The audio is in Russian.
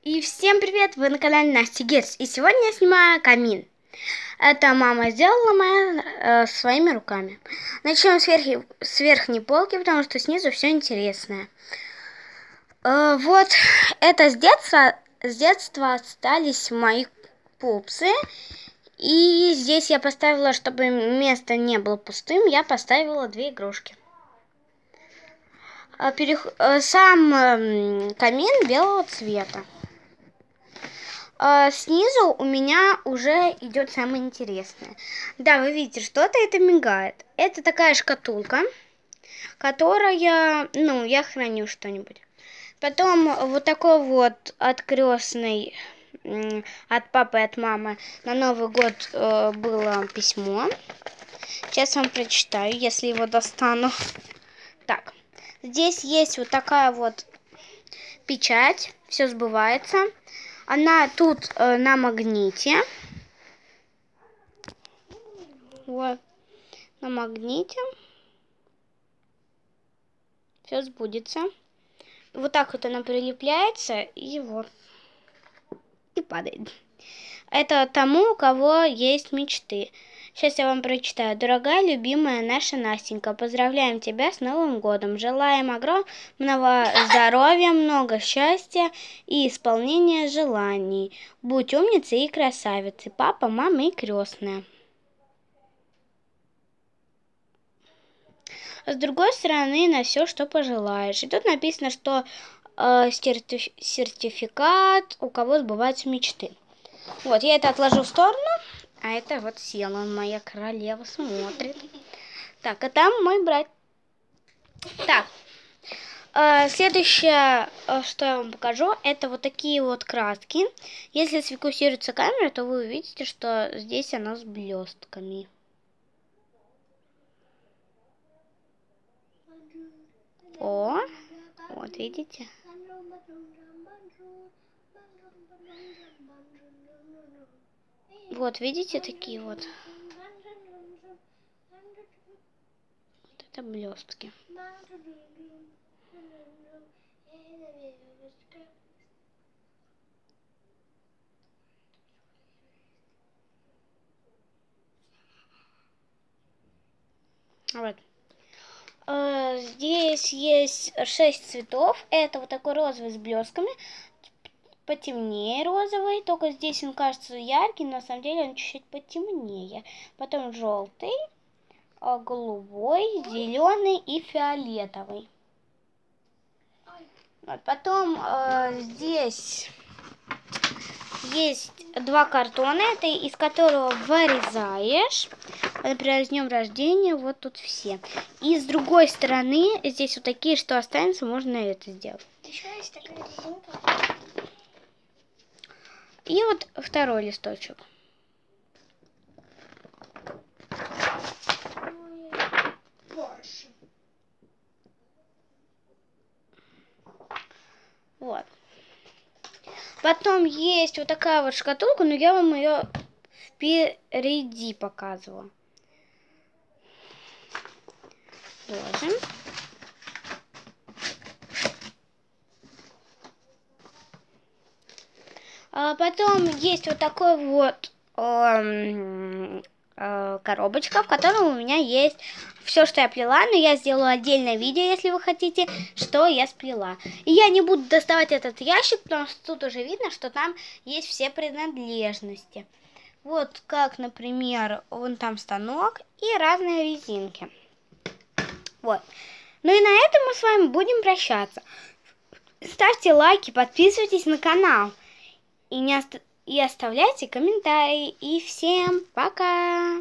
И всем привет! Вы на канале Настя Гетс. И сегодня я снимаю камин. Это мама сделала моя своими руками. Начнем с верхней полки, потому что снизу все интересное. Вот это с детства остались мои пупсы. И здесь я поставила, чтобы место не было пустым, я поставила две игрушки. Сам камин белого цвета. Снизу у меня уже идет самое интересное. Да, вы видите, что-то это мигает. Это такая шкатулка, которая, я храню что-нибудь. Потом вот такой вот от крестной, от папы и от мамы на Новый год было письмо. Сейчас вам прочитаю, если его достану. Так, здесь есть вот такая вот печать, все сбывается. Она тут на магните. Вот. На магните. Все сбудется. Вот так вот она прилепляется и вот. И падает. Это тому, у кого есть мечты. Сейчас я вам прочитаю. Дорогая, любимая наша Настенька, поздравляем тебя с Новым годом. Желаем огромного здоровья, много счастья и исполнения желаний. Будь умницей и красавицей. Папа, мама и крестная. А с другой стороны, на все, что пожелаешь. И тут написано, что сертификат, у кого сбываются мечты. Вот, я это отложу в сторону. А это вот села моя королева, смотрит. Так, а там мой брат. Так, следующее, что я вам покажу, это вот такие вот краски. Если сфокусируется камера, то вы увидите, что здесь она с блестками. О, вот видите? Вот, видите, такие вот. Вот это блестки. Вот. Здесь есть 6 цветов. Это вот такой розовый с блесками. Потемнее розовый, только здесь он кажется яркий, но на самом деле он чуть-чуть потемнее. Потом желтый, голубой, зеленый и фиолетовый. Вот. Потом здесь есть 2 картона, это из которого вырезаешь. Например, с днем рождения, вот тут все. И с другой стороны, здесь вот такие, что останется, можно это сделать. Еще есть такая резинка. И вот второй листочек. Вот. Потом есть вот такая вот шкатулка, но я вам ее впереди показывала. Ложим. Потом есть вот такой вот коробочка, в которой у меня есть все, что я плела, но я сделаю отдельное видео, если вы хотите, что я сплела. И я не буду доставать этот ящик, потому что тут уже видно, что там есть все принадлежности. Вот как, например, вон там станок и разные резинки. Вот. Ну и на этом мы с вами будем прощаться. Ставьте лайки, подписывайтесь на канал. И оставляйте комментарии. И всем пока!